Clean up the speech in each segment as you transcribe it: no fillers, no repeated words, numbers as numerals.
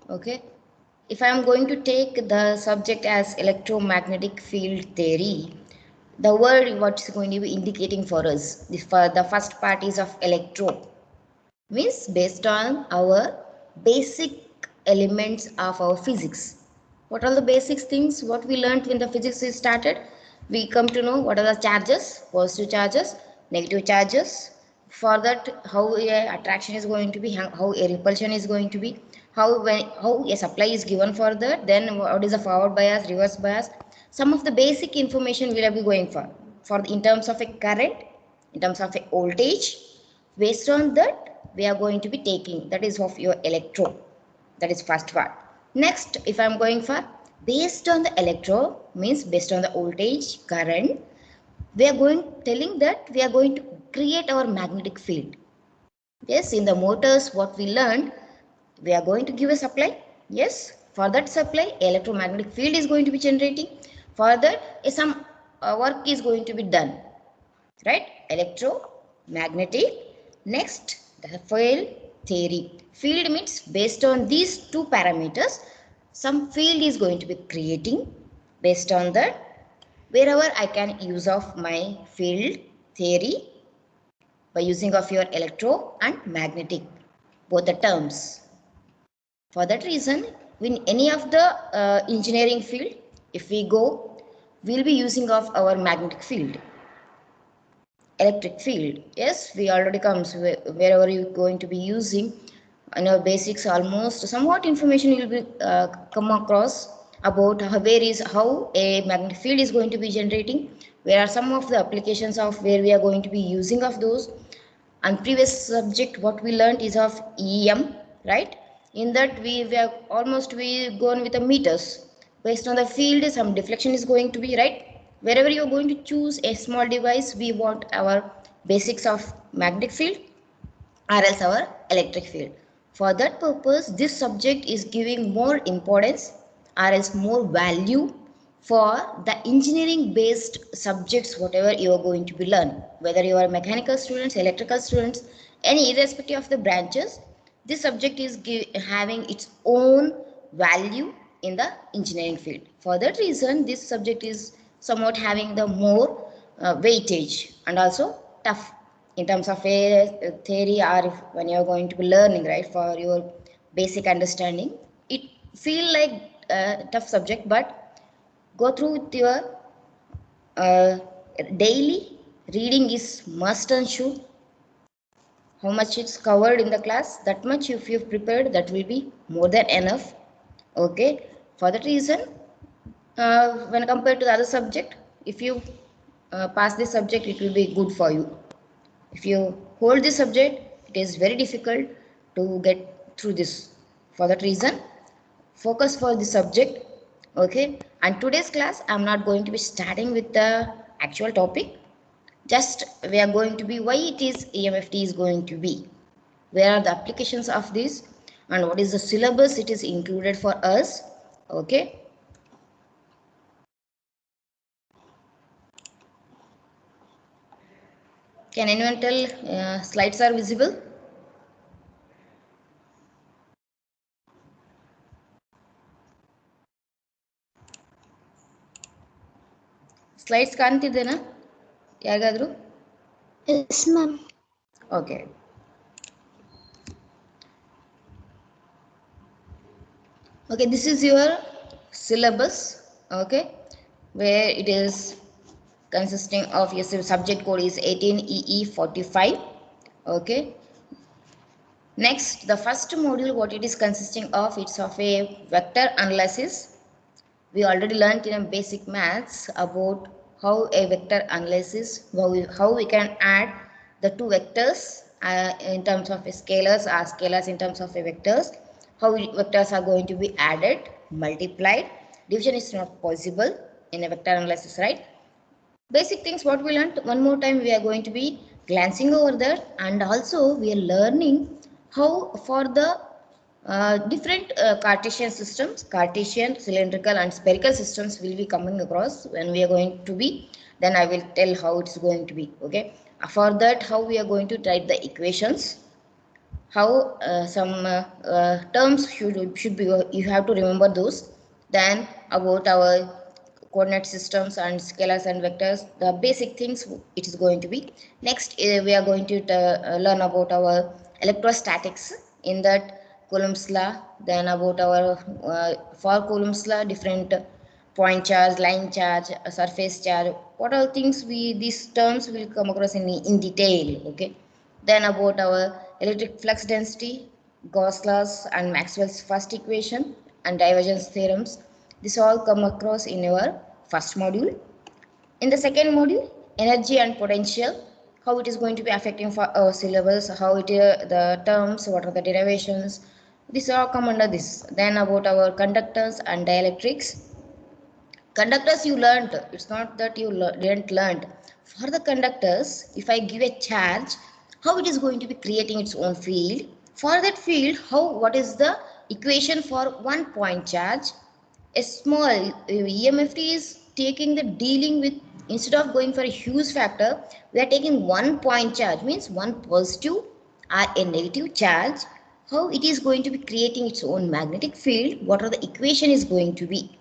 Okay. If I am going to take the subject as electromagnetic field theory, the word what is going to be indicating for us, the first part is of electro, means based on our basic elements of our physics. What are the basic things what we learned when the physics is started? We come to know what are the charges, positive charges, negative charges. For that, how a attraction is going to be, how a repulsion is going to be, how a supply is given for that, then what is the forward bias, reverse bias. Some of the basic information we will be going for in terms of a current, in terms of a voltage. Based on that, we are going to be taking, that is of your electro. That is first part. Next, if I am going for based on the electro, means based on the voltage, current, we are going telling that we are going to create our magnetic field. Yes, in the motors, what we learned, we are going to give a supply. Yes, for that supply, electromagnetic field is going to be generating. For that, some work is going to be done. Right? Electromagnetic. Next, the field theory. Field means based on these two parameters, some field is going to be creating. Based on that, wherever I can use of my field theory by using of your electro and magnetic, both the terms. For that reason, in any of the engineering field, if we go, we'll be using of our magnetic field, electric field. Yes, we already comes wherever you're going to be using, basics almost somewhat information you will be come across about how a magnetic field is going to be generating, where are some of the applications of where we are going to be using of those. And previous subject what we learned is of EM, right? In that we are almost we gone with the meters. Based on the field, some deflection is going to be, right? Wherever you are going to choose a small device, we want our basics of magnetic field or else our electric field. For that purpose, this subject is giving more importance or else more value for the engineering based subjects whatever you are going to be learn, whether you are mechanical students, electrical students, any irrespective of the branches, this subject is having its own value in the engineering field. For that reason, this subject is somewhat having the more weightage and also tough in terms of a theory, or if, when you are going to be learning, right, for your basic understanding, it feel like a tough subject, but go through with your daily reading is must and should. How much it's covered in the class, that much if you've prepared, that will be more than enough. Okay, for that reason, when compared to the other subject, if you pass this subject, it will be good for you. If you hold this subject, it is very difficult to get through this. For that reason, focus for the subject. Okay, and today's class I'm not going to be starting with the actual topic. Just we are going to be why it is EMFT is going to be, where are the applications of this, and what is the syllabus it is included for us. Okay, can anyone tell slides are visible? Slides ಕಾಣ್ತಿದ್ದೇನಾ ಯಾರಿಗಾದ್ರೂ? Yes, ma'am. Okay. Okay, this is your syllabus. Okay, where it is consisting of your subject code is 18EE45. Okay, next the first module what it is consisting of, it's of a vector analysis. We already learned in basic maths about how a vector analysis, how we can add the two vectors in terms of scalars, or scalars in terms of a vectors, how vectors are going to be added, multiplied. Division is not possible in a vector analysis, right? Basic things what we learned, one more time we are going to be glancing over that, and also we are learning how for the different Cartesian systems, Cartesian, cylindrical and spherical systems will be coming across when we are going to be, then I will tell how it's going to be. Okay, for that how we are going to write the equations. how some terms should be, you have to remember those. Then about our coordinate systems and scalars and vectors, the basic things it is going to be. Next we are going to learn about our electrostatics, in that Coulomb's law. Then about our for Coulomb's law, different point charge, line charge, surface charge, what all things we, these terms will come across in detail. Okay. Then about our electric flux density, Gauss laws and Maxwell's first equation and divergence theorems. This all come across in our first module. In the second module, energy and potential, how it is going to be affecting for our syllabus, how it the terms, what are the derivations. This all come under this. Then about our conductors and dielectrics. Conductors you learned, it's not that you didn't learn. For the conductors, if I give a charge, how it is going to be creating its own field. For that field, how, what is the equation for 1 point charge. A small EMF is taking the dealing with, instead of going for a huge factor, we are taking 1 point charge, means one positive or a negative charge. How it is going to be creating its own magnetic field, what are the equation is going to be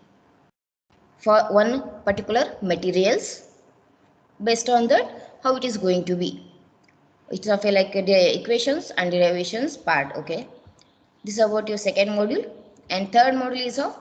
for one particular materials. Based on that, how it is going to be, it's of a like the equations and derivations part. Okay, this is about your second module. And third module is of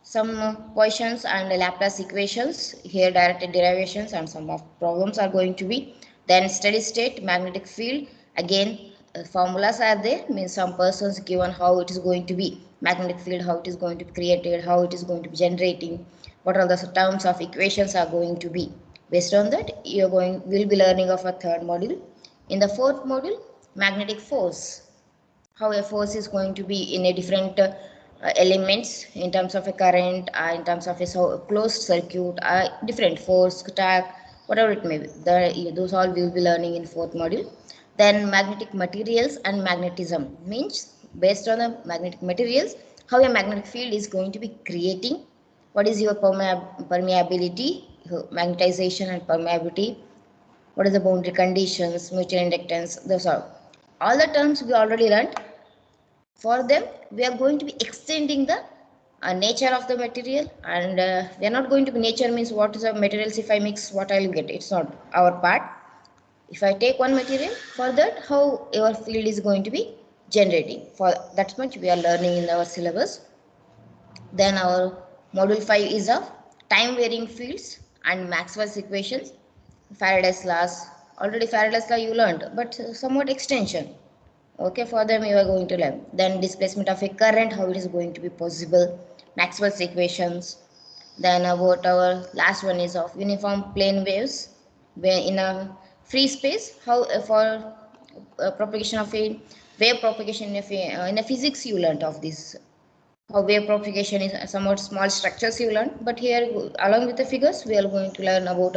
some questions and Laplace equations, here directed derivations and some of problems are going to be. Then steady state magnetic field, again formulas are there, means some persons given how it is going to be magnetic field, how it is going to be created, how it is going to be generating, what are the terms of equations are going to be. Based on that, you are going, will be learning of a third module. In the fourth module, magnetic force, how a force is going to be in a different elements, in terms of a current, in terms of a closed circuit, different force, torque, whatever it may be. Those all we will be learning in fourth module. Then magnetic materials and magnetism, means based on the magnetic materials, how a magnetic field is going to be creating, what is your permeability, magnetization and permeability, what is the boundary conditions, mutual inductance, those are all the terms we already learned. For them, we are going to be extending the nature of the material, and we are not going to be, nature means what is the materials, if I mix what I will get, it's not our part. If I take one material, for that how your field is going to be generating, for that much we are learning in our syllabus. Then our module 5 is of time varying fields and Maxwell's equations, Faraday's laws. Already Faraday's law you learned, but somewhat extension. Okay, for them you are going to learn. Then displacement of a current, how it is going to be possible, Maxwell's equations. Then about our last one is of uniform plane waves, where in a free space, how for propagation of a wave propagation, in a physics you learned of this, how wave propagation is somewhat small structures you learn. But here, along with the figures, we are going to learn about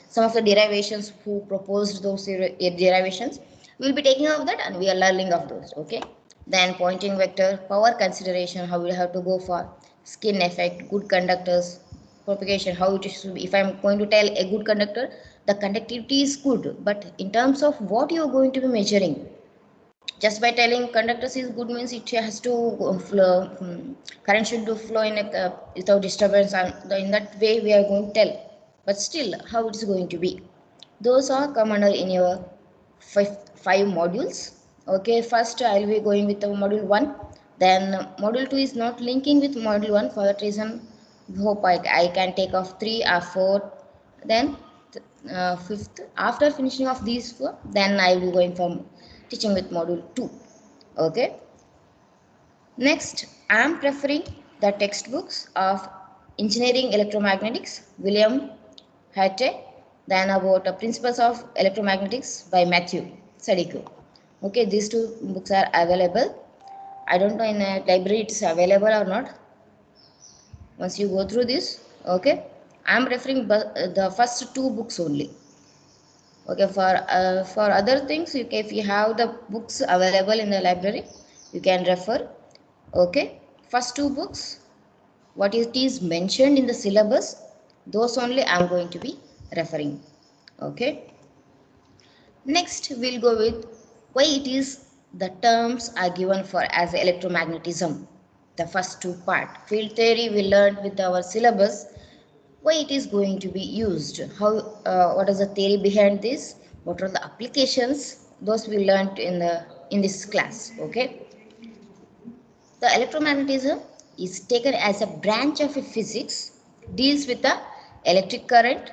some of the derivations, who proposed those derivations. We will be taking of that and we are learning of those. Okay, then Poynting vector, power consideration, how we have to go for skin effect, good conductors, propagation, how it should be. If I am going to tell a good conductor, the conductivity is good, but in terms of what you are going to be measuring, just by telling conductors is good means it has to flow, current should do flow in a, without disturbance, and in that way we are going to tell. But still, how it is going to be, those are come under in your five modules. Okay, first I will be going with the module 1. Then module 2 is not linking with module 1, for that reason hope I can take off 3 or 4. Then fifth, after finishing of these 4, then I will be going from teaching with module 2. Okay, next I am preferring the textbooks of engineering electromagnetics, William Hatte, then about principles of electromagnetics by Matthew Sadiku. Okay, these two books are available. I don't know in a library it's available or not. Once you go through this, okay, I am referring the first 2 books only. Okay, for other things, if you have the books available in the library, you can refer. Okay, first 2 books, what it is mentioned in the syllabus, those only I am going to be referring. Okay, next we'll go with why it is the terms are given for as electromagnetism. The first two part, field theory we learned with our syllabus, why it is going to be used, how, what is the theory behind this, what are the applications, those we learned in this class. Okay, the electromagnetism is taken as a branch of a physics, deals with the electric current.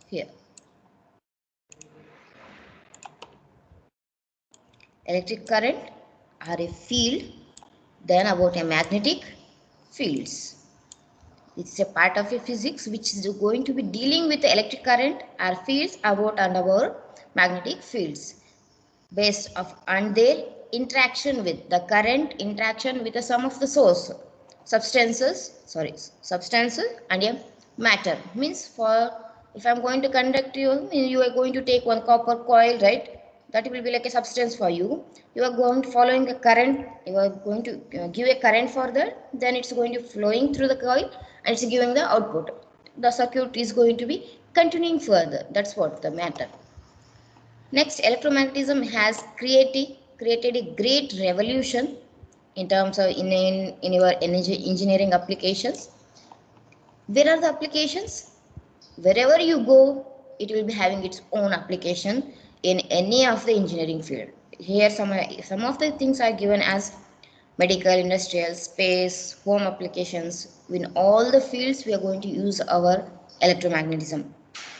Here, electric current are a field, then about a magnetic fields. It's a part of a physics which is going to be dealing with the electric current or fields about and about magnetic fields based on their interaction with the current, interaction with the sum of the source substances and a matter. Means, for if I'm going to conduct you, you are going to take one copper coil, right? That will be like a substance for you. You are going to following a current, you are going to give a current for that, then it's going to flowing through the coil and it's giving the output. The circuit is going to be continuing further. That's what the matter. Next, electromagnetism has created a great revolution in terms of in your energy engineering applications. Where are the applications? Wherever you go, it will be having its own application in any of the engineering field. Here some of the things are given as medical, industrial, space, home applications. In all the fields, we are going to use our electromagnetism.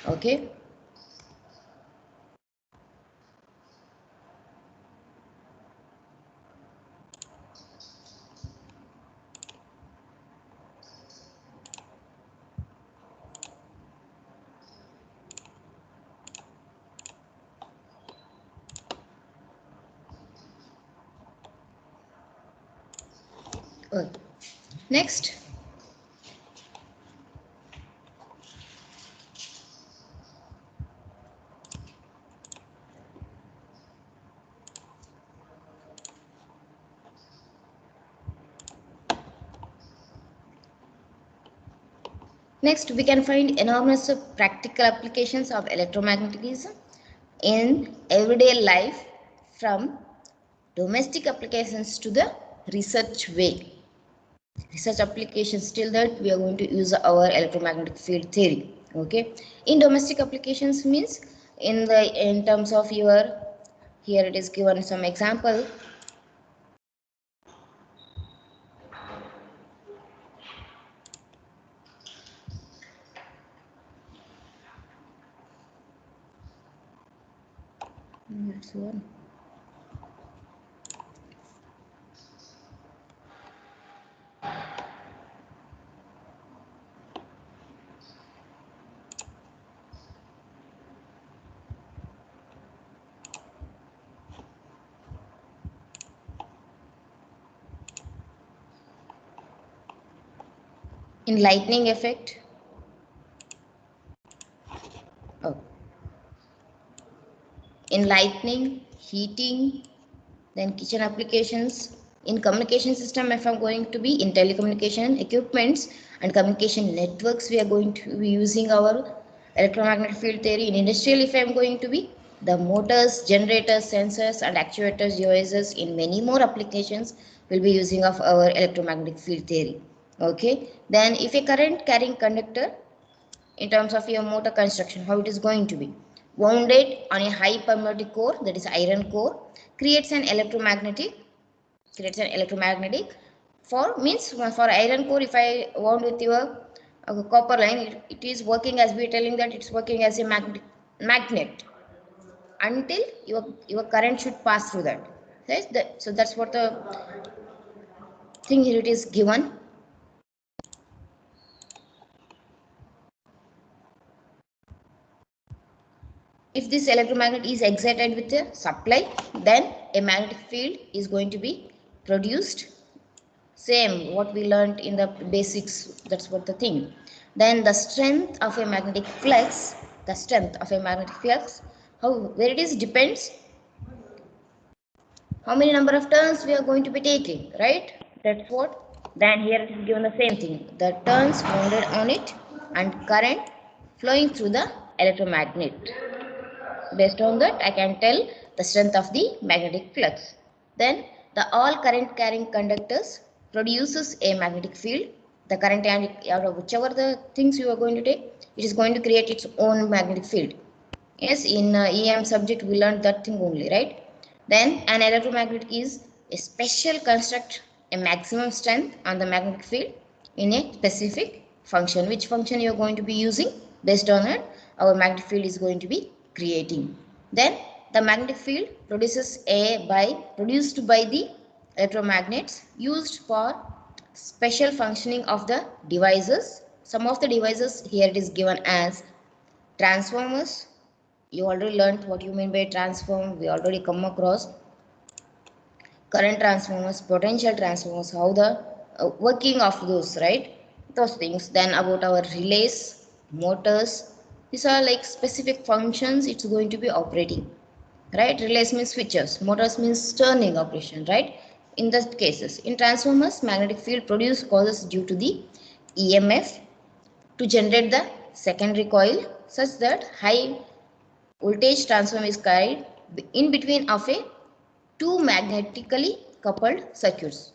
Okay. Next, we can find enormous practical applications of electromagnetism in everyday life, from domestic applications to the research way. Research applications, till that we are going to use our electromagnetic field theory. Okay, in domestic applications means in terms of your, here it is given some example. That's one. In lightning effect. Oh. In lightning, heating, then kitchen applications. In communication system, if I'm going to be in telecommunication equipments and communication networks, we are going to be using our electromagnetic field theory. In industrial, if I'm going to be the motors, generators, sensors and actuators, devices, in many more applications, will be using of our electromagnetic field theory. Okay, then if a current carrying conductor, in terms of your motor construction, how it is going to be wounded on a high permeability core, that is iron core, creates an electromagnetic for means for iron core. If I wound with your copper line, it is working as we are telling that it's working as a magnet until your current should pass through that. Right? So that's what the thing here it is given. If this electromagnet is excited with a supply, then a magnetic field is going to be produced. Same what we learned in the basics, that's what the thing. Then the strength of a magnetic flux, how, where it is depends how many number of turns we are going to be taking, right? That's what. Then here it is given the same thing, the turns wounded on it and current flowing through the electromagnet. Based on that, I can tell the strength of the magnetic flux. Then the all current carrying conductors produces a magnetic field. The current and whichever the things you are going to take, it is going to create its own magnetic field. Yes, in EM subject we learned that thing only, right? Then an electromagnetic is a special construct, a maximum strength on the magnetic field in a specific function. Which function you are going to be using, based on it our magnetic field is going to be creating. Then the magnetic field produced by the electromagnets used for special functioning of the devices. Some of the devices here it is given as transformers. You already learned what you mean by transform. We already come across current transformers, potential transformers, how the working of those, right? Those things. Then about our relays, motors, these are like specific functions it's going to be operating, right? Relays means switches, motors means turning operation, right? In the cases in transformers, magnetic field produced causes due to the EMF to generate the secondary coil such that high voltage transform is carried in between of a two magnetically coupled circuits.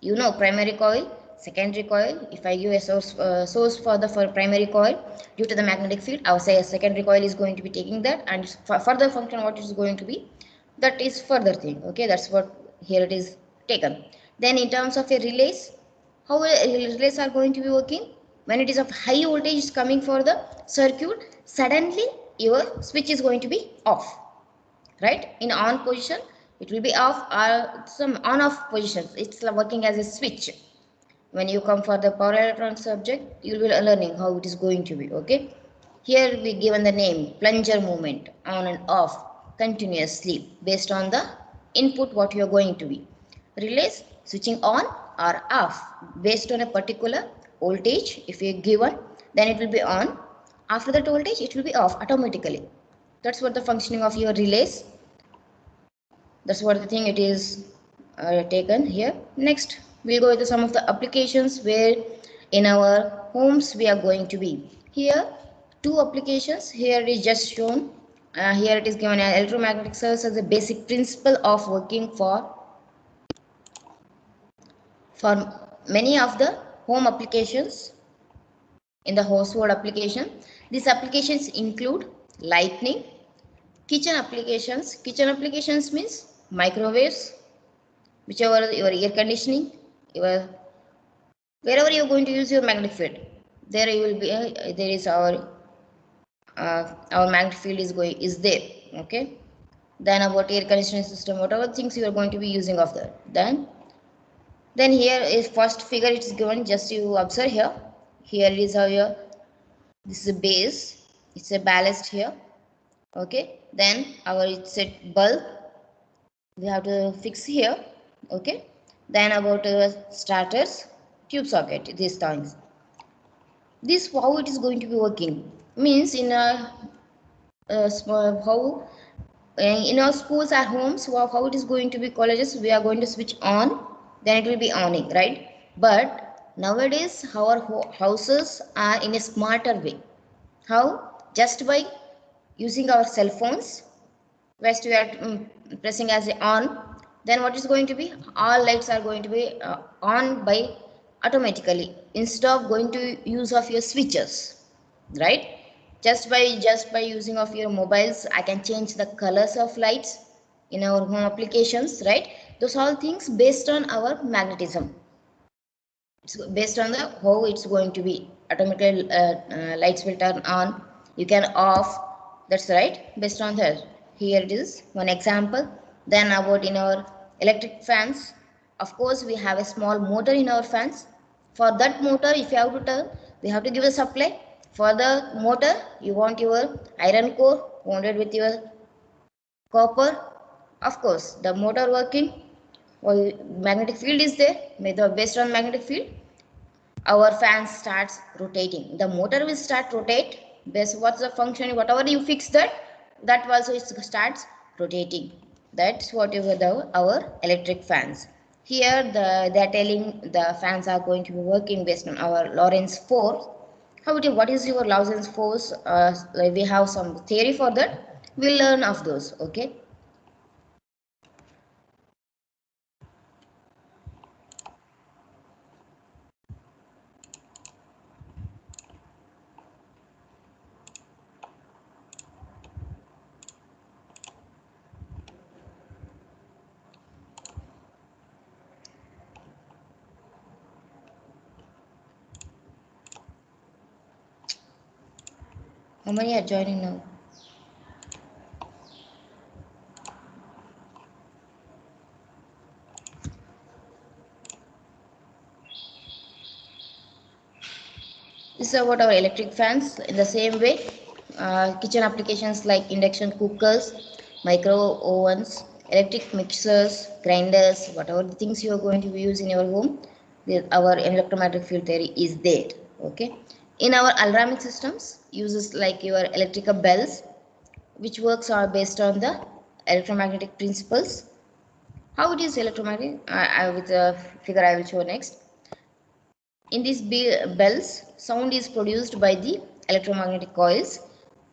You know primary coil, secondary coil. If I give a source for the primary coil, due to the magnetic field, I will say a secondary coil is going to be taking that, and for further function what is going to be, that is further thing. Okay, that's what here it is taken. Then in terms of a relays, how relays are going to be working? When it is of high voltage coming for the circuit, suddenly your switch is going to be off, right? In on position it will be off, or some on off positions it's working as a switch. When you come for the power electronics subject, you will be learning how it is going to be. Okay, here we given the name plunger movement, on and off continuously based on the input what you are going to be. Relays switching on or off based on a particular voltage. If you given, then it will be on. After that voltage it will be off automatically. That's what the functioning of your relays. That's what the thing it is taken here. Next we'll go into some of the applications where in our homes we are going to be. Here two applications here is just shown. Here it is given as electromagnetic serves as a basic principle of working for many of the home applications. In the household application, these applications include lighting. Kitchen applications means microwaves, whichever your air conditioning, your wherever you're going to use your magnetic field, there you will be there is our magnetic field is there. Okay, then about air conditioning system, whatever things you are going to be using of that. Then here is first figure it's given, just you observe here. Here is how your, this is a base, it's a ballast here. Okay, then our it's a bulb we have to fix here. Okay, then about starters, tube socket, these things. This how it is going to be working means in a small how in our schools or homes, how it is going to be, colleges we are going to switch on, then it will be owning, right? But nowadays our houses are in a smarter way. How? Just by using our cell phones. First we are pressing as a on, then what is going to be, all lights are going to be on by automatically instead of going to use of your switches, right? Just by using of your mobiles, I can change the colors of lights in our home applications, right? Those all things based on our magnetism. It's based on the how it's going to be automatically lights will turn on, you can off. That's right, based on that. Here it is one example. Then about in our electric fans, of course we have a small motor in our fans. For that motor, if you have to turn, we have to give a supply. For the motor you want your iron core wounded with your copper. Of course the motor working, well, magnetic field is there, based on magnetic field our fan starts rotating. The motor will start rotate. Based what's the function, whatever you fix that also it starts rotating. That's whatever our electric fans. Here they're telling the fans are going to be working based on our Lorentz force. What is your Lorentz force? We have some theory for that. We'll learn of those. Okay. How many are joining now? This is about our electric fans. In the same way, kitchen applications like induction cookers, micro ovens, electric mixers, grinders, whatever the things you are going to use in your home, our electromagnetic field theory is there. Okay. In our alarming systems, uses like your electrical bells, which works are based on the electromagnetic principles. How it is electromagnetic? With a figure I will show next. In these bells, sound is produced by the electromagnetic coils,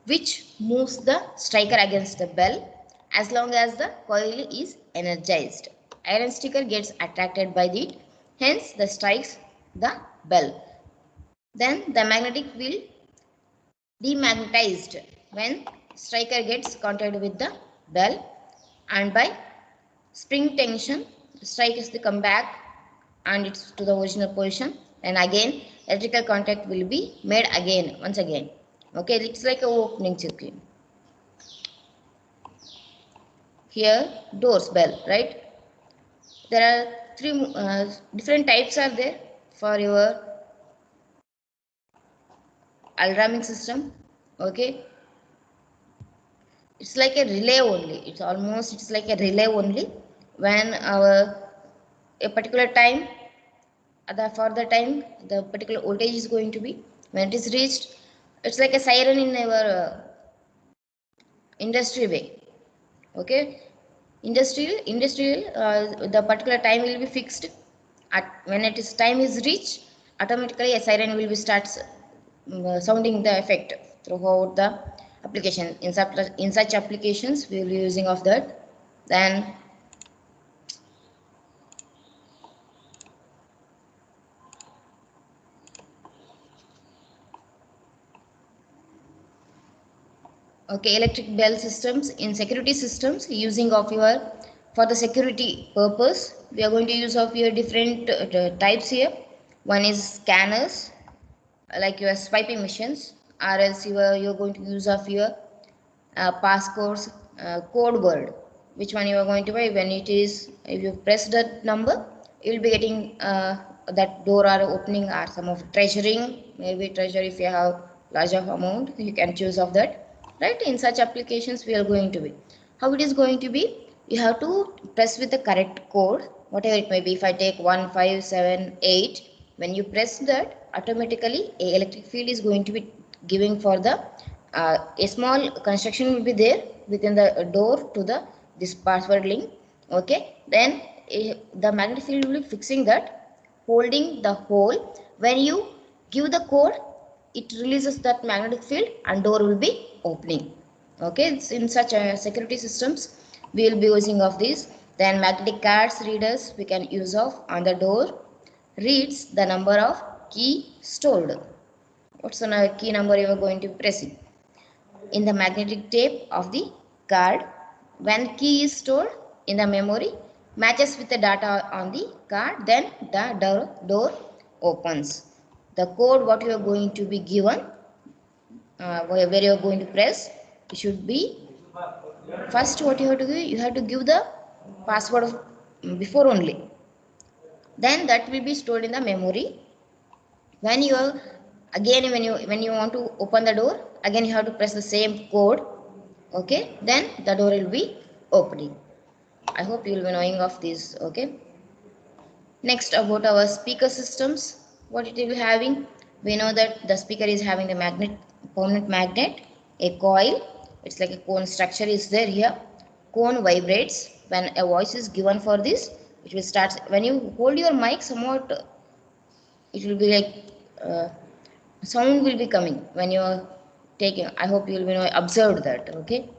which moves the striker against the bell as long as the coil is energized. Iron sticker gets attracted by it, hence the strikes the bell. Then the magnetic will demagnetized when striker gets contact with the bell, and by spring tension strikes the come back and it's to the original position, and again electrical contact will be made again once again. Okay, it's like a opening circuit. Here doors bell, right? There are three different types are there for your alarming system. Okay, it's like a relay only. It's like a relay only. When our a particular time, for the time the particular voltage is going to be, when it is reached, it's like a siren in our industry way. Okay, industrial the particular time will be fixed. At when it is time is reached, automatically a siren will be starts sounding the effect throughout the application. In such applications we will be using of that. Then okay, electric bell systems in security systems, using of your for the security purpose, we are going to use of your different types here. One is scanners, like your swiping machines, or else you're going to use of your passcodes, code word. Which one you are going to buy? When it is, if you press that number, you will be getting that door or opening, or some of treasuring, maybe treasure. If you have larger amount, you can choose of that, right? In such applications we are going to be, how it is going to be, you have to press with the correct code, whatever it may be. If I take 1578, when you press that, automatically a electric field is going to be giving for the a small construction will be there within the door to the this password link. Okay, then the magnetic field will be fixing that, holding the hole. When you give the code, it releases that magnetic field and door will be opening. Okay, it's in such security systems we will be using of this. Then magnetic cards readers we can use of on the door, reads the number of key stored. What's the key number you are going to press it in the magnetic tape of the card. When key is stored in the memory, matches with the data on the card, then the door opens. The code what you are going to be given, where you are going to press, it should be first. What you have to do, you have to give the password of before only, then that will be stored in the memory. When you are again, when you want to open the door, again you have to press the same code. Okay, then the door will be opening. I hope you will be knowing of this. Okay, next about our speaker systems, what it will be having. We know that the speaker is having a magnet, permanent magnet, a coil. It's like a cone structure is there here. Cone vibrates when a voice is given for this. It will start when you hold your mic somewhat, it will be like sound will be coming when you are taking. I hope you will be observed that. Okay,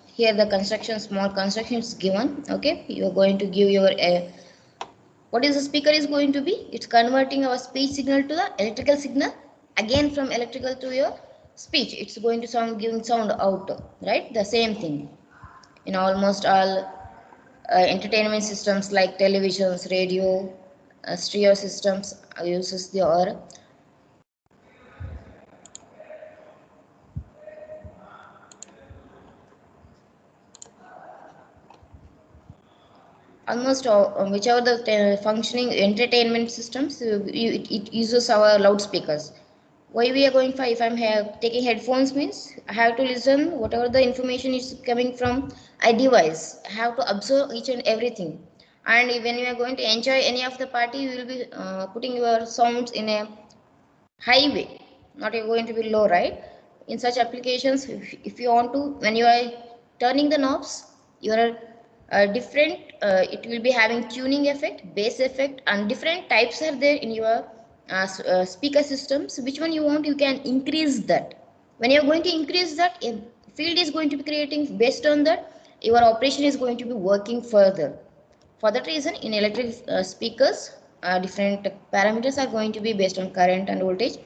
here the construction, small construction is given. Okay, you are going to give your what is the speaker is going to be, it's converting our speech signal to the electrical signal, again from electrical to your speech, it's going to sound, giving sound out, right? The same thing in almost all Entertainment systems like televisions, radio, stereo systems uses the or almost all, whichever the functioning entertainment systems, it uses our loudspeakers. Why we are going for, if I'm here taking headphones means I have to listen whatever the information is coming from a device. I have to observe each and everything. And when you are going to enjoy any of the party, you will be putting your sounds in a high way, not going to be low, right? In such applications, if you want to, when you are turning the knobs, you are different, it will be having tuning effect, bass effect, and different types are there in your speaker systems. Which one you want, you can increase that. When you are going to increase that, a field is going to be creating. Based on that, your operation is going to be working further. For that reason, in electric speakers, different parameters are going to be based on current and voltage.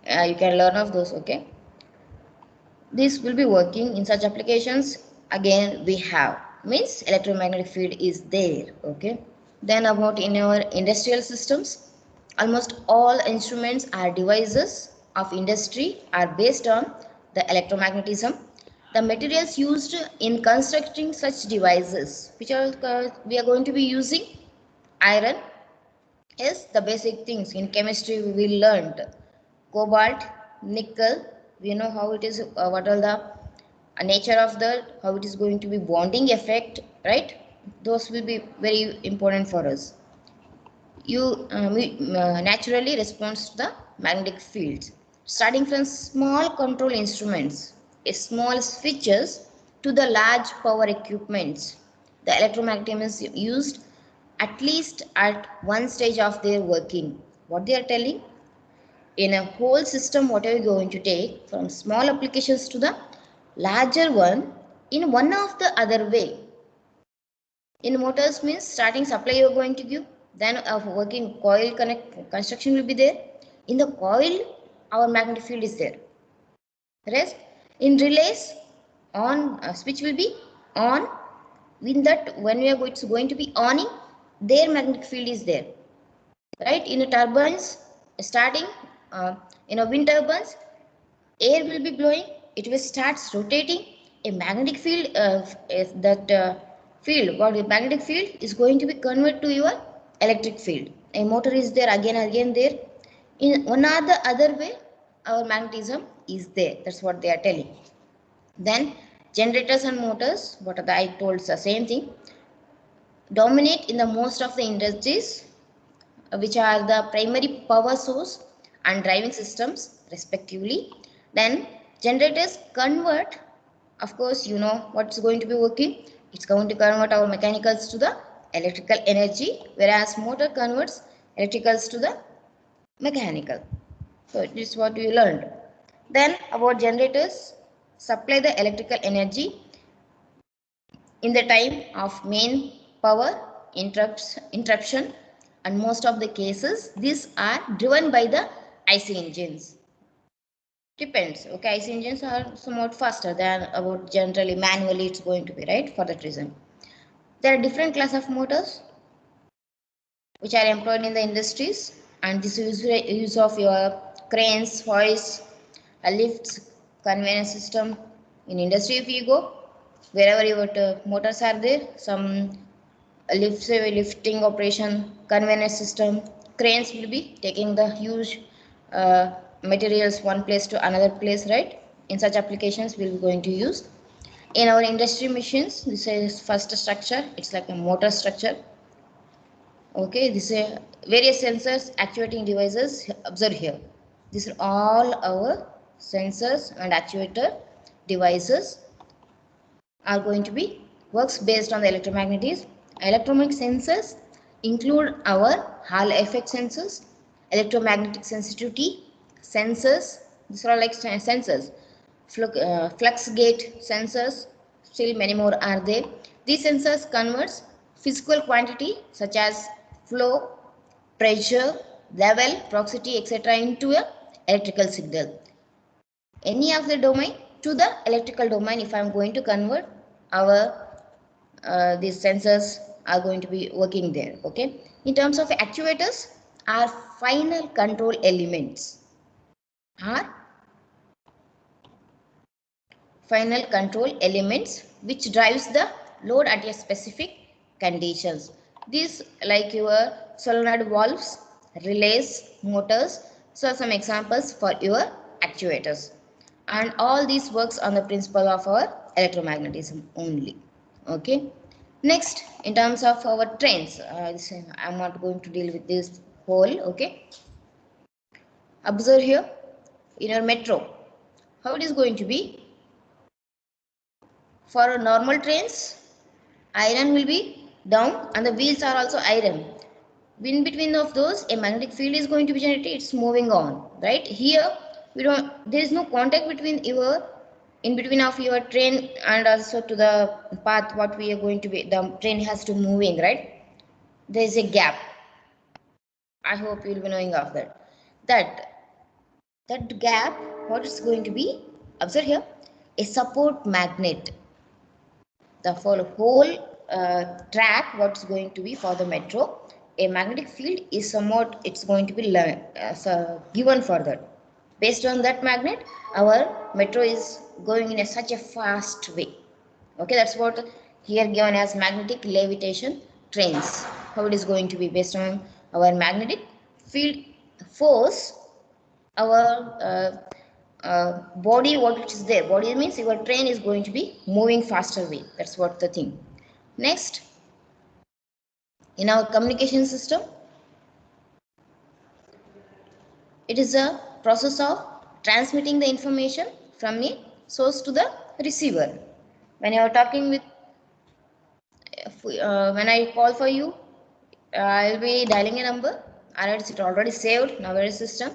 You can learn of those, okay? This will be working in such applications. Again, we have means electromagnetic field is there, okay? Then about in our industrial systems, almost all instruments or devices of industry are based on the electromagnetism. The materials used in constructing such devices, which are we are going to be using iron. Yes, the basic things in chemistry we learned cobalt, nickel. We know how it is, what are the nature of the, how it is going to be bonding effect, right? Those will be very important for us. You naturally responds to the magnetic fields, starting from small control instruments, small switches, to the large power equipments. The electromagnetism is used at least at one stage of their working. What they are telling, in a whole system, what are you going to take from small applications to the larger one in one of the other way. In motors means starting supply you are going to give, then a working coil connect construction will be there. In the coil, our magnetic field is there. Rest in relays, on switch will be on. In that, when we are going, it's going to be owning, their magnetic field is there, right? In a turbines, starting in a wind turbines, air will be blowing, it will starts rotating. A magnetic field, that field, what the magnetic field is going to be converted to your electric field. A motor is there, again there. In one or the other way, our magnetism is there. That's what they are telling. Then generators and motors, what are the, I told the same thing, dominate in the most of the industries, which are the primary power source and driving systems respectively. Then generators convert, of course you know what's going to be working, it's going to convert our mechanicals to the electrical energy, whereas motor converts electricals to the mechanical. So this is what we learned. Then about generators, supply the electrical energy in the time of main power interruption, and most of the cases these are driven by the IC engines. Depends, okay, IC engines are somewhat faster than about generally manually it's going to be, right? For that reason, there are different class of motors which are employed in the industries, and this is use of your cranes, hoists, lifts, conveyance system. In industry, if you go, wherever your motors are there, some lifting operation, conveyance system, cranes will be taking the huge materials one place to another place, right? In such applications we'll be going to use. In our industry machines, this is first structure, it's like a motor structure. Okay, this is various sensors, actuating devices. Observe here, these are all our sensors and actuator devices are going to be works based on the electromagnetism. Electromagnetic sensors include our Hall effect sensors, electromagnetic sensitivity sensors. These are all like sensors. Flux gate sensors. Still many more are there. These sensors converts physical quantity such as flow, pressure, level, proximity, etc. into a electrical signal. Any of the domain to the electrical domain, if I am going to convert our these sensors are going to be working there. Okay. In terms of actuators, our final control elements are final control elements which drives the load at a specific conditions. These like your solenoid valves, relays, motors. So are some examples for your actuators. And all this works on the principle of our electromagnetism only. Okay. Next, in terms of our trains, I'm not going to deal with this whole. Okay. Observe here in your metro, how it is going to be. For normal trains, iron will be down and the wheels are also iron. In between of those, a magnetic field is going to be generated. It's moving on, right? Here, there is no contact between in between of your train and also to the path what we are going to be. The train has to moving, right? There is a gap. I hope you will be knowing of that. That gap, what is going to be? Observe here, a support magnet. The whole track, what's going to be for the metro, a magnetic field is somewhat, it's going to be given for that. Based on that magnet, our metro is going in such a fast way. Okay, that's what here given as magnetic levitation trains. How it is going to be based on our magnetic field force, our body, what is there, body means your train is going to be moving faster way. That's what the thing. Next, in our communication system, it is a process of transmitting the information from a source to the receiver. When you are talking with when I call for you, I'll be dialing a number, or it's already saved in our system.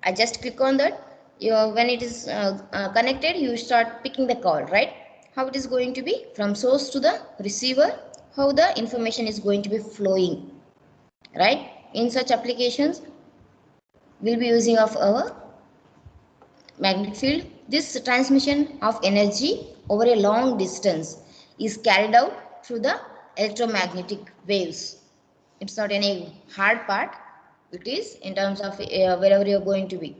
I just click on that. When it is connected, you start picking the call, right? How it is going to be from source to the receiver, how the information is going to be flowing, right? In such applications, we'll be using of our magnetic field. This transmission of energy over a long distance is carried out through the electromagnetic waves. It's not any hard part. It is in terms of wherever you're going to be.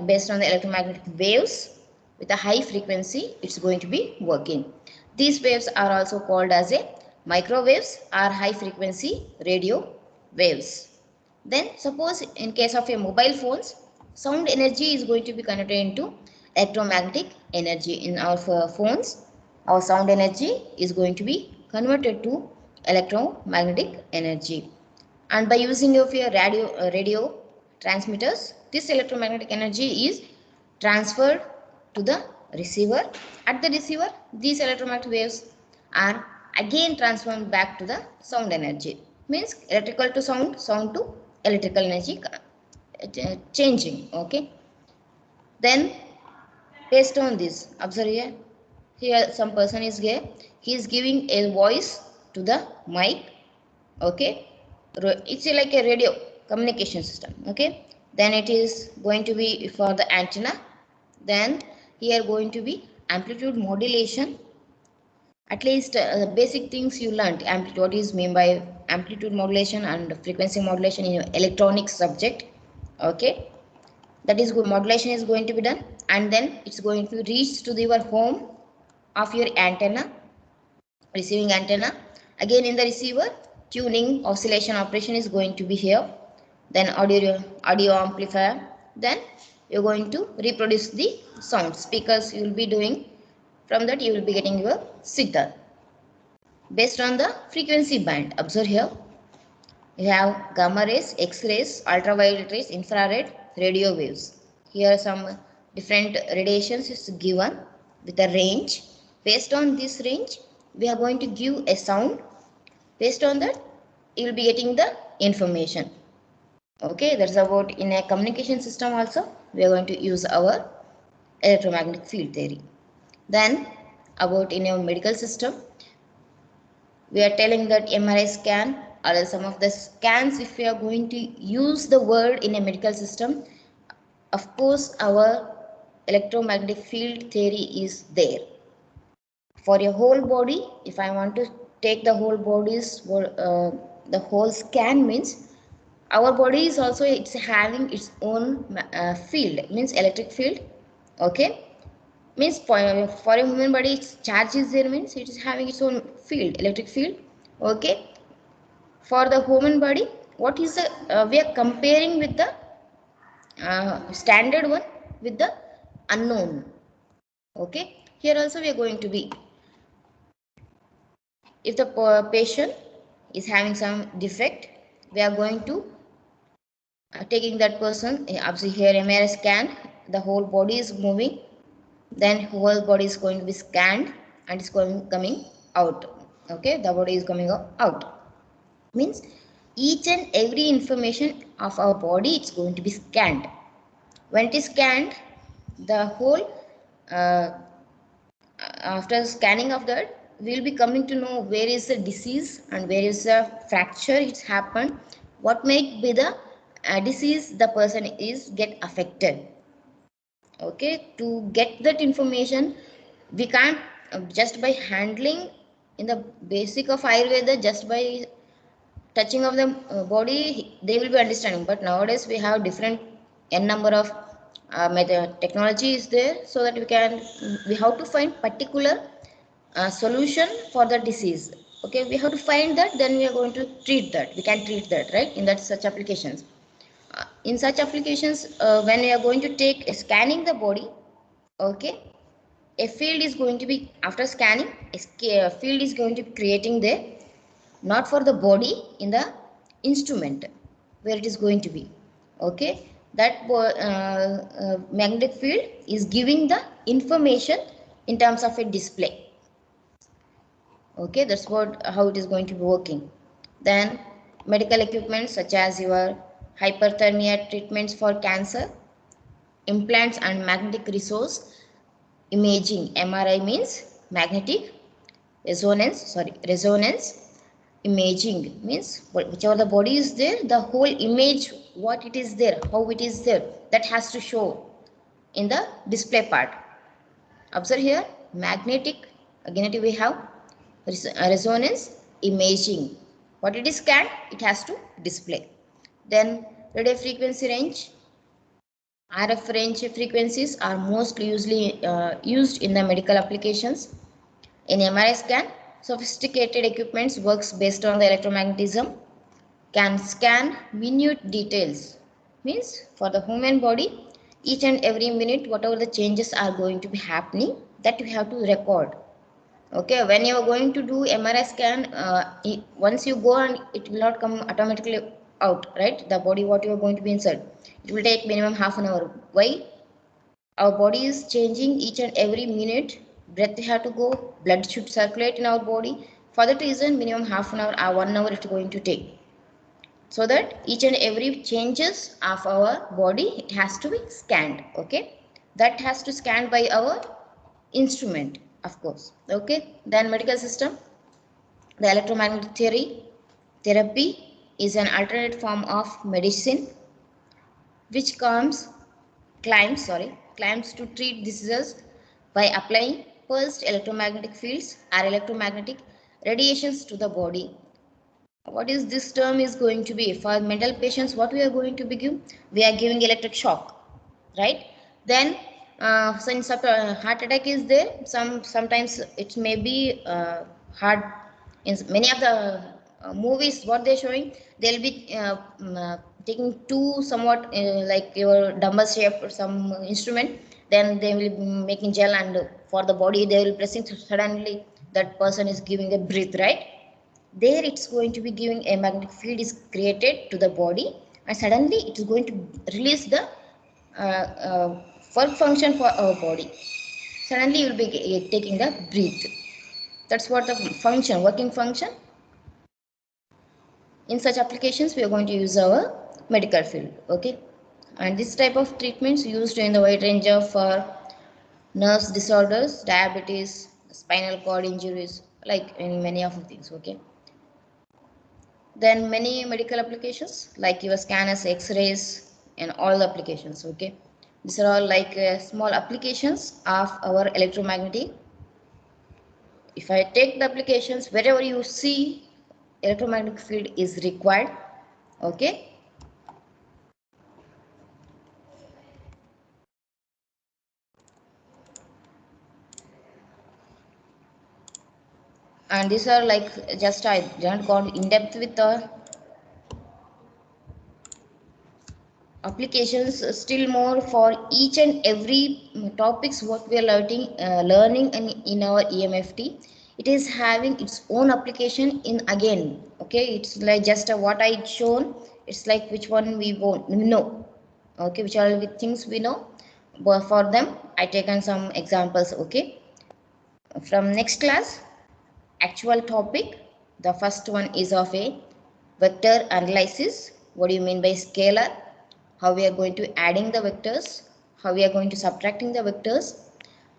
Based on the electromagnetic waves with a high frequency, it's going to be working. These waves are also called as a microwaves or high frequency radio waves. Then suppose in case of a mobile phones, sound energy is going to be converted into electromagnetic energy. In our phones, our sound energy is going to be converted to electromagnetic energy. And by using of your radio transmitters, this electromagnetic energy is transferred to the receiver. At the receiver, these electromagnetic waves are again transformed back to the sound energy. Means electrical to sound, sound to electrical energy changing. Okay. Then based on this, observe here some person is here. He is giving a voice to the mic. Okay, it's like a radio communication system. Okay, then it is going to be for the antenna. Then here going to be amplitude modulation. At least the basic things you learned, amplitude, what is mean by amplitude modulation and frequency modulation in your electronics subject. Okay, that is good, modulation is going to be done, and then it's going to reach to your home of your antenna, receiving antenna. Again in the receiver, tuning oscillation operation is going to be here. Then audio amplifier. Then you're going to reproduce the sound. Speakers you will be doing. From that you will be getting your signal based on the frequency band. Observe here. You have gamma rays, X-rays, ultraviolet rays, infrared, radio waves. Here some different radiations is given with a range. Based on this range, we are going to give a sound. Based on that, you will be getting the information. Okay, that's about in a communication system also. We are going to use our electromagnetic field theory. Then about in a medical system, we are telling that MRI scan or some of the scans, if we are going to use the word in a medical system, of course our electromagnetic field theory is there. For your whole body, if I want to take the whole body's the whole scan means our body is also it's having its own field, means electric field. Okay, means for a human body its charge is there, means it is having its own field, electric field. Okay, for the human body, what is the we are comparing with the standard one with the unknown. Okay, here also we are going to be, if the patient is having some defect, we are going to taking that person, obviously here MRI scan, the whole body is moving, then whole body is going to be scanned and it's coming out. Okay, the body is coming out, means each and every information of our body it's going to be scanned. When it is scanned, the whole uh, after scanning of that, we will be coming to know where is the disease and where is the fracture it's happened, what may be the disease the person is get affected. Okay, to get that information, we can't just by handling in the basic of Ayurveda, just by touching of the body they will be understanding, but nowadays we have different n number of technology is there, so that we have to find particular solution for the disease. Okay, we have to find that, then we are going to treat that, we can treat that, right, in that such applications. In such applications, when we are going to take scanning the body, okay, a field is going to be, after scanning a field is going to be creating there, not for the body, in the instrument where it is going to be. Okay, that magnetic field is giving the information in terms of a display. Okay, that's what how it is going to be working. Then medical equipment such as your hyperthermia treatments for cancer, implants and magnetic resource imaging. MRI means magnetic resonance imaging, means whichever the body is there, the whole image, what it is there, how it is there, that has to show in the display part. Observe here, magnetic, again we have resonance imaging, what it is scanned it has to display. Then radio frequency range, RF range frequencies are mostly usually used in the medical applications. In MRI scan, sophisticated equipment works based on the electromagnetism, can scan minute details, means for the human body, each and every minute whatever the changes are going to be happening, that we have to record. Okay, when you are going to do MRI scan, once you go and it will not come automatically out, right, the body what you are going to be inside, it will take minimum half an hour. Why? Our body is changing each and every minute, breath have to go, blood should circulate in our body. For that reason, minimum half an hour or 1 hour it's going to take, so that each and every changes of our body it has to be scanned. Okay, that has to scan by our instrument, of course. Okay, then medical system, the electromagnetic therapy is an alternate form of medicine which claims to treat diseases by applying pulsed electromagnetic fields or electromagnetic radiations to the body. What is this term is going to be for mental patients? What we are going to be we are giving electric shock, right? Then since heart attack is there, sometimes it may be hard. In many of the movies what they're showing, they'll be taking two somewhat like your dumbbell shape or some instrument, then they will be making gel, and for the body they will pressing, suddenly that person is giving a breath, right? There it's going to be giving a magnetic field is created to the body, and suddenly it is going to release the work function for our body. Suddenly you will be taking the breath. That's what the function, working function. In such applications we are going to use our medical field. Okay, and this type of treatments used in the wide range of nerves disorders, diabetes, spinal cord injuries, like in many of the things. Okay, then many medical applications like your scanners, x-rays, and all the applications. Okay, these are all like small applications of our electromagnetic If I take the applications, wherever you see electromagnetic field is required, okay. And these are like, just I didn't go in depth with the applications, still more for each and every topics what we are learning in our EMFT. It is having its own application in again, okay. It's like just what I shown, it's like which one we won't know, okay, which are the things we know. But for them I taken some examples, okay. From next class, actual topic, the first one is of a vector analysis. What do you mean by scalar? How we are going to adding the vectors, how we are going to subtracting the vectors,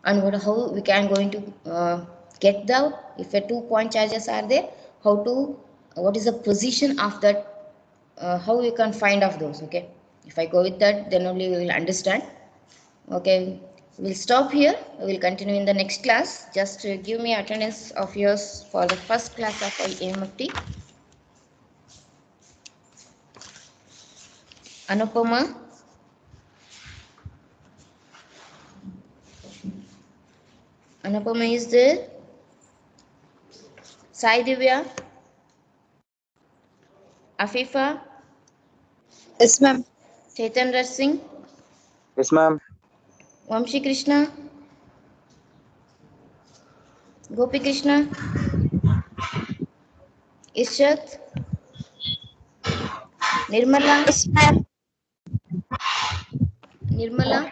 and how we can going to get the, if a 2 point charges are there, how to, what is the position of that, how we can find of those, okay. If I go with that, then only we will understand, okay. We'll stop here, we will continue in the next class. Just give me attendance of yours for the first class of EMFT. Anupama, Anupama is there. Sai Divya, Afifa, Yes, ma'am. Chaitendra Singh, Yes, ma'am. Vamshi Krishna, Gopi Krishna, Ishat, Nirmala, Yes, ma'am. Nirmala,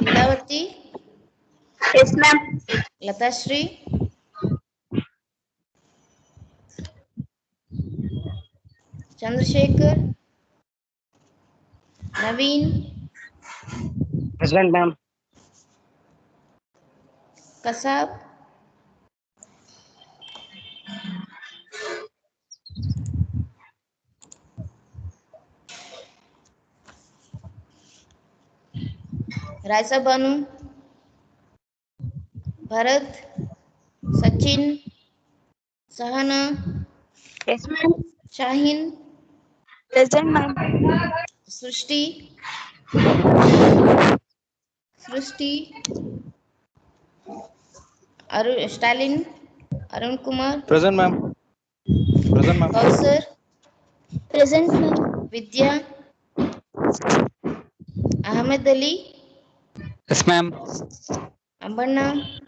Lilavati, Yes, ma'am. Latashri, Chandrasekhar, Naveen, Present, ma'am. Kasab, Raisa Banu, Bharat, Sachin, Sahana, Yes, ma'am. Shahin, Present, ma'am. Srushti, Srushti, Stalin, Arun Kumar, Present, ma'am. Present, ma'am. Kausar, Present, ma'am. Vidya, Ahmed Ali, Yes, ma'am. Ambanna,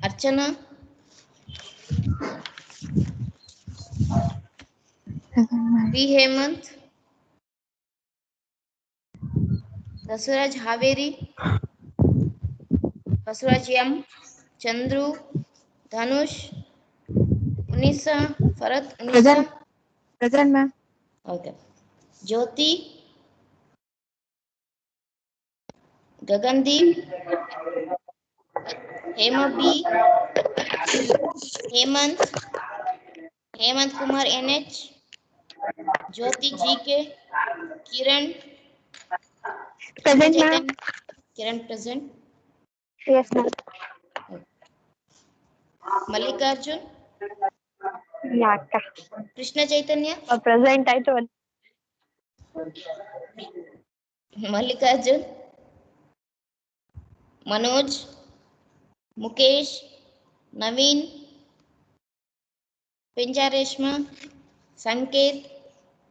Archana, V. Hemant, Dasuraj Haveri, Basuraj M, Chandru, Dhanush, Unisa, Farat, Unisa, Present. Present, ma'am. okay. Jyoti, Gagandeep, Hema B, Hemant, Hemant Kumar NH, Jyoti GK, Kiran, Krishna Present, ma'am. Chaitanya, Kiran present, Yes, ma'am. Mallikarjun, Yaka. Krishna Chaitanya, Present, I told. Mallikarjun, Manoj, Mukesh, Naveen, Pinjareshma, Sanket,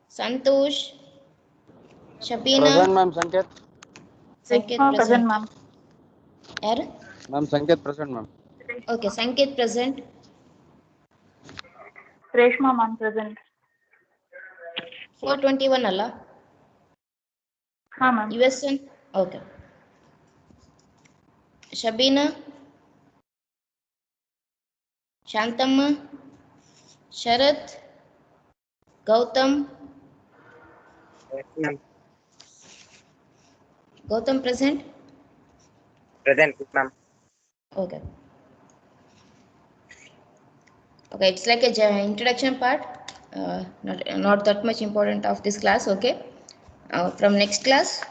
Santosh, Shabina, Present, ma'am. Sanket. Yes, Sanket ma'am. Present, present. ma'am. Yaru? Ma'am, Sanket present, ma'am. Okay, Sanket present. Reshma, ma'am. Present. 421 alla? Ha, ma'am. USN? Okay. Shabina, Shantamma, Sharat, Gautam, Yes, ma'am. Gautam present. Present, ma'am. Okay. Okay, it's like a introduction part. Not that much important of this class. Okay. From next class,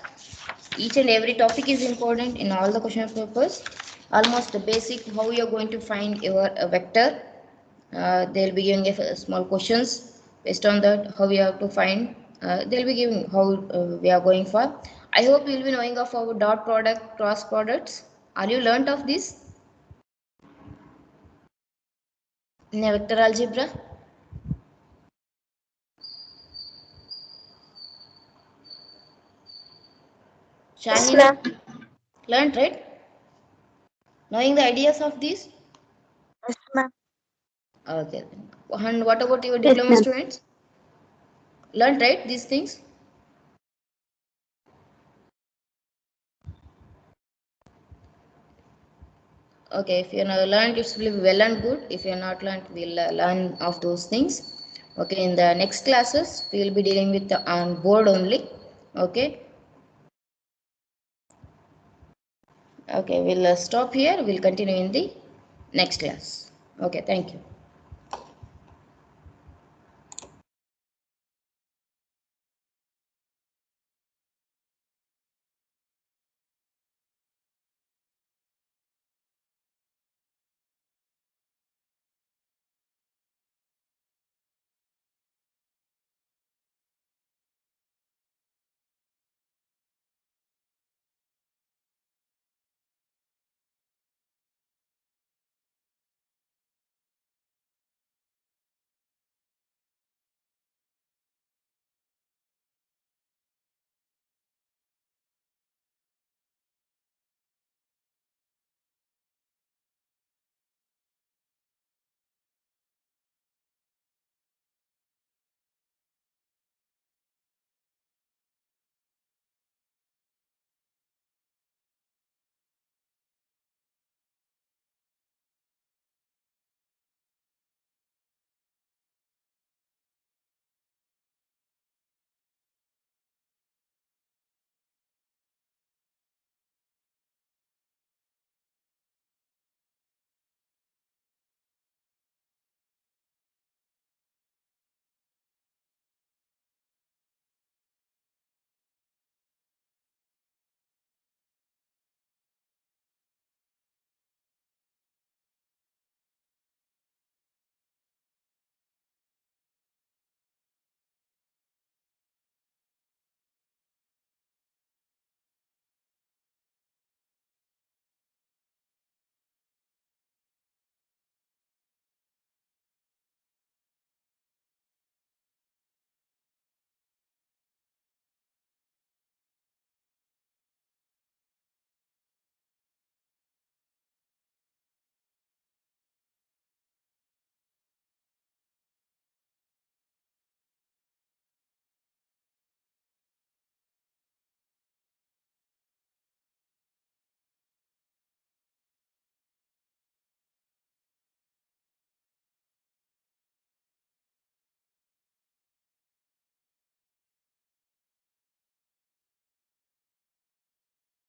Each and every topic is important in all the question papers. Almost the basic how you are going to find your vector. They'll be giving small questions based on that how we have to find. They'll be giving how we are going for. I hope you will be knowing of our dot product, cross products. Are you learnt of this in a vector algebra? Yes, Shahina, ma'am. learnt, right? Knowing the ideas of these? Yes, ma'am. Okay. And what about your Yes, diploma ma'am. students? Learnt, right, these things? Okay, if you're not learned, it's will be well and good. If you're not learned, we'll learn of those things. Okay, in the next classes, we will be dealing with the on board only. Okay. Okay, we'll stop here. We'll continue in the next class. Okay, thank you.